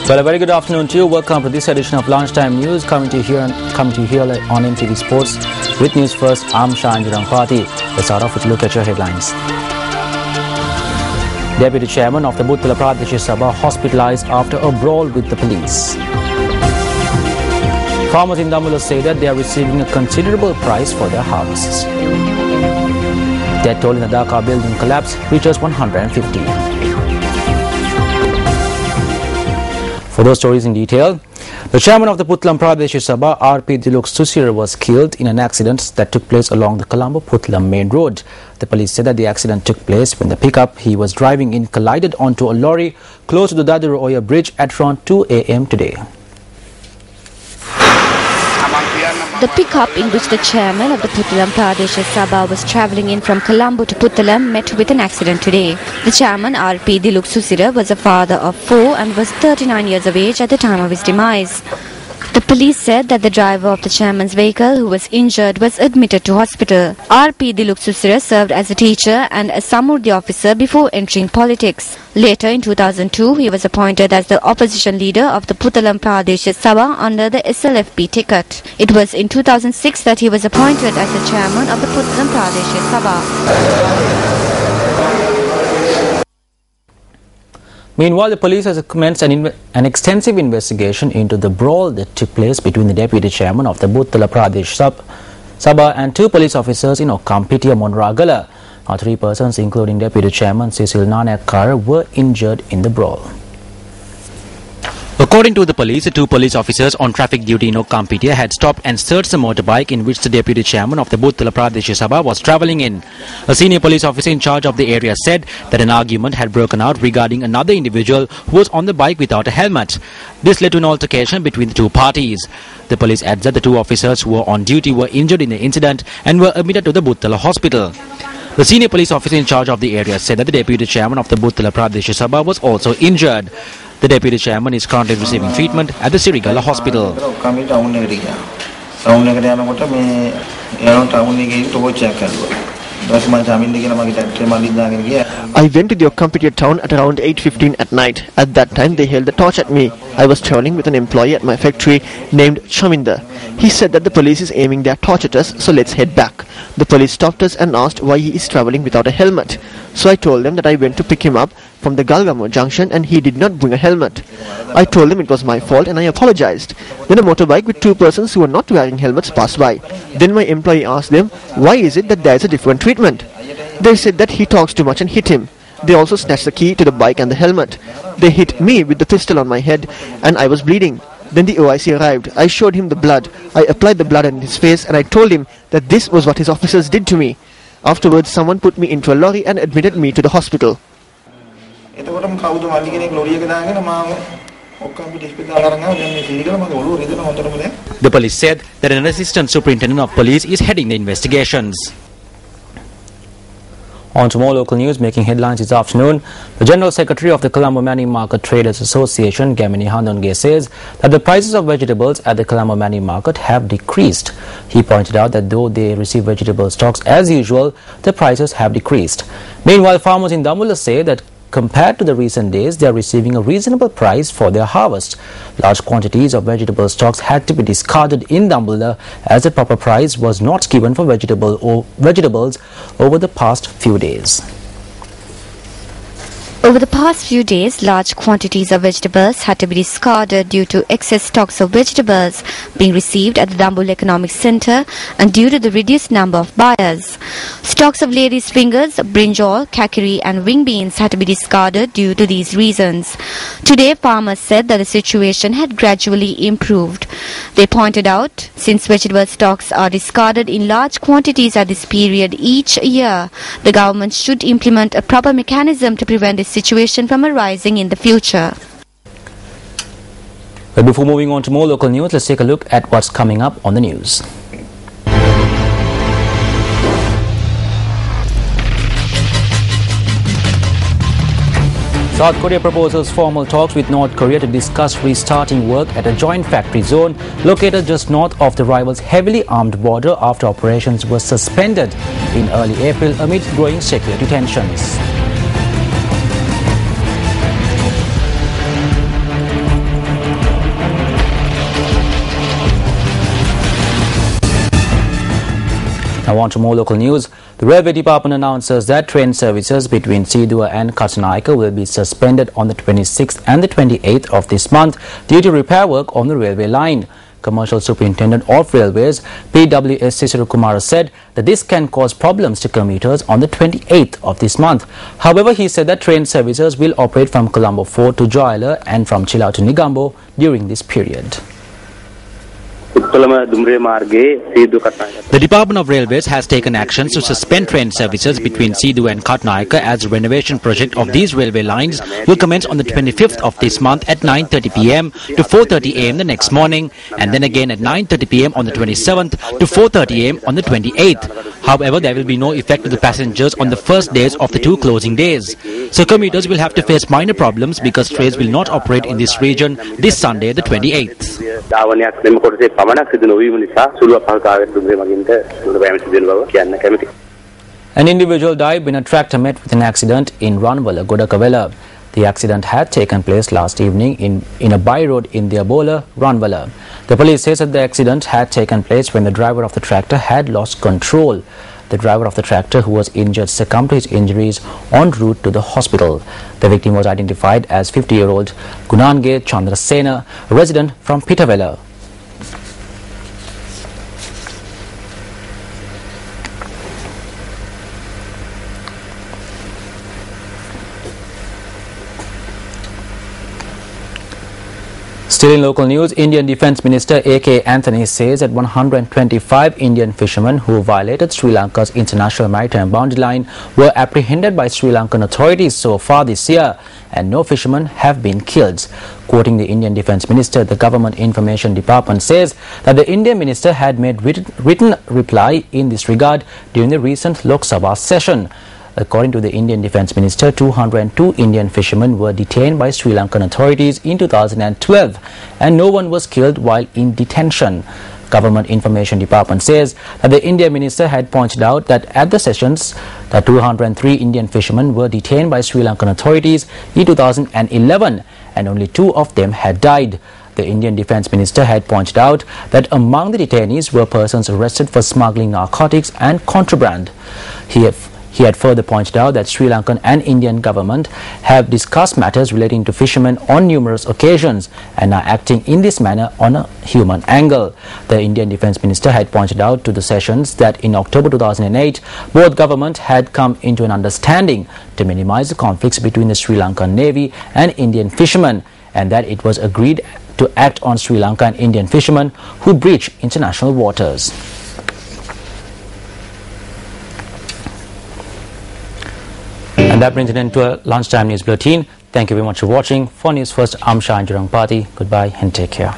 Well, a very good afternoon to you. Welcome to this edition of Lunchtime News, coming to you here on MTV Sports. With news first, I'm Shanji Rampati. Let's start off with a look at your headlines. Deputy Chairman of the Buttala Pradesh Sabha hospitalized after a brawl with the police. Farmers in Dambulla say that they are receiving a considerable price for their harvests. Death toll in the Dhaka building collapse reaches 150. For those stories in detail, the chairman of the Puttalam Pradesh Sabha, R.P. Diluk Susira, was killed in an accident that took place along the Colombo-Puttalam main road. The police said that the accident took place when the pickup he was driving in collided onto a lorry close to the Daduru Oya bridge at around 2 a.m. today. The pickup in which the chairman of the Puttalam Pradesh Sabha was travelling in from Colombo to Puttalam met with an accident today. The chairman, R.P. Diluk Susira, was a father of 4 and was 39 years of age at the time of his demise. The police said that the driver of the chairman's vehicle, who was injured, was admitted to hospital. R.P. Diluk Susira served as a teacher and a Samurdhi officer before entering politics. Later, in 2002, he was appointed as the opposition leader of the Puttalam Pradesh Sabha under the SLFP ticket. It was in 2006 that he was appointed as the chairman of the Puttalam Pradesh Sabha. Meanwhile, the police has commenced an extensive investigation into the brawl that took place between the deputy chairman of the Buttala Pradesh Sabha and 2 police officers in Okkampitiya, Monragala. 3 persons, including deputy chairman Cecil Nanayakkara, were injured in the brawl. According to the police, the 2 police officers on traffic duty in Okkampitiya had stopped and searched the motorbike in which the deputy chairman of the Buttala Pradesh Sabha was travelling in. A senior police officer in charge of the area said that an argument had broken out regarding another individual who was on the bike without a helmet. This led to an altercation between the 2 parties. The police adds that the 2 officers who were on duty were injured in the incident and were admitted to the Buttala hospital. The senior police officer in charge of the area said that the deputy chairman of the Buttala Pradesh Sabha was also injured. The deputy chairman is currently receiving treatment at the Sirigala hospital. I went to the Okkampitiya town at around 8:15 at night. At that time, they held the torch at me. I was travelling with an employee at my factory named Chaminda. He said that the police is aiming their torch at us, so let's head back. The police stopped us and asked why he is travelling without a helmet. So I told them that I went to pick him up from the Galgamo junction and he did not bring a helmet. I told them it was my fault and I apologized. Then a motorbike with 2 persons who were not wearing helmets passed by. Then my employee asked them, why is it that there is a different treatment? They said that he talks too much and hit him. They also snatched the key to the bike and the helmet. They hit me with the pistol on my head and I was bleeding. Then the OIC arrived. I showed him the blood. I applied the blood on his face and I told him that this was what his officers did to me. Afterwards, someone put me into a lorry and admitted me to the hospital. The police said that an assistant superintendent of police is heading the investigations. On to more local news making headlines this afternoon. The General Secretary of the Colombo Mani Market Traders Association, Gamini Handonge, says that the prices of vegetables at the Colombo Mani Market have decreased. He pointed out that though they receive vegetable stocks as usual, the prices have decreased. Meanwhile, farmers in Dambulla say that compared to the recent days, they are receiving a reasonable price for their harvest. Large quantities of vegetable stocks had to be discarded in Dambulla as the proper price was not given for vegetables over the past few days. Over the past few days, large quantities of vegetables had to be discarded due to excess stocks of vegetables being received at the Dambulla Economic Centre and due to the reduced number of buyers. Stocks of ladies' fingers, brinjal, kakiri and wing beans had to be discarded due to these reasons. Today, farmers said that the situation had gradually improved. They pointed out, since vegetable stocks are discarded in large quantities at this period each year, the government should implement a proper mechanism to prevent this situation from arising in the future. But before moving on to more local news, let's take a look at what's coming up on the news. South Korea proposes formal talks with North Korea to discuss restarting work at a joint factory zone located just north of the rival's heavily armed border after operations were suspended in early April amid growing security tensions. Now on to more local news. The Railway Department announces that train services between Sidua and Katanaika will be suspended on the 26th and the 28th of this month due to repair work on the railway line. Commercial Superintendent of Railways, PWS Sisuru Kumara, said that this can cause problems to commuters on the 28th of this month. However, he said that train services will operate from Colombo Fort to Joyla and from Chilao to Nigambo during this period. The Department of Railways has taken actions to suspend train services between Sidua and Katanaika as the renovation project of these railway lines will commence on the 25th of this month at 9:30 p.m. to 4:30 a.m. the next morning, and then again at 9:30 p.m. on the 27th to 4:30 a.m. on the 28th. However, there will be no effect to the passengers on the first days of the two closing days. So commuters will have to face minor problems because trains will not operate in this region this Sunday, the 28th. An individual died when a tractor met with an accident in Ranwala, Godakavela. The accident had taken place last evening in a by road in Diabola, Ranwala. The police says that the accident had taken place when the driver of the tractor had lost control. The driver of the tractor who was injured succumbed to his injuries en route to the hospital. The victim was identified as 50-year-old Gunange Chandrasena, a resident from Pitavela. Still in local news, Indian Defence Minister A.K. Anthony says that 125 Indian fishermen who violated Sri Lanka's international maritime boundary line were apprehended by Sri Lankan authorities so far this year, and no fishermen have been killed. Quoting the Indian Defence Minister, the Government Information Department says that the Indian Minister had made written reply in this regard during the recent Lok Sabha session. According to the Indian Defence Minister, 202 Indian fishermen were detained by Sri Lankan authorities in 2012 and no one was killed while in detention. Government Information Department says that the Indian Minister had pointed out that at the sessions, that 203 Indian fishermen were detained by Sri Lankan authorities in 2011 and only 2 of them had died. The Indian Defence Minister had pointed out that among the detainees were persons arrested for smuggling narcotics and contraband. He had further pointed out that Sri Lankan and Indian government have discussed matters relating to fishermen on numerous occasions and are acting in this manner on a human angle. The Indian Defence Minister had pointed out to the sessions that in October 2008, both governments had come into an understanding to minimize the conflicts between the Sri Lankan Navy and Indian fishermen, and that it was agreed to act on Sri Lankan and Indian fishermen who breach international waters. And that brings an end to a lunchtime news bulletin. Thank you very much for watching. For News First, I'm Shahan Jurangpati. Goodbye and take care.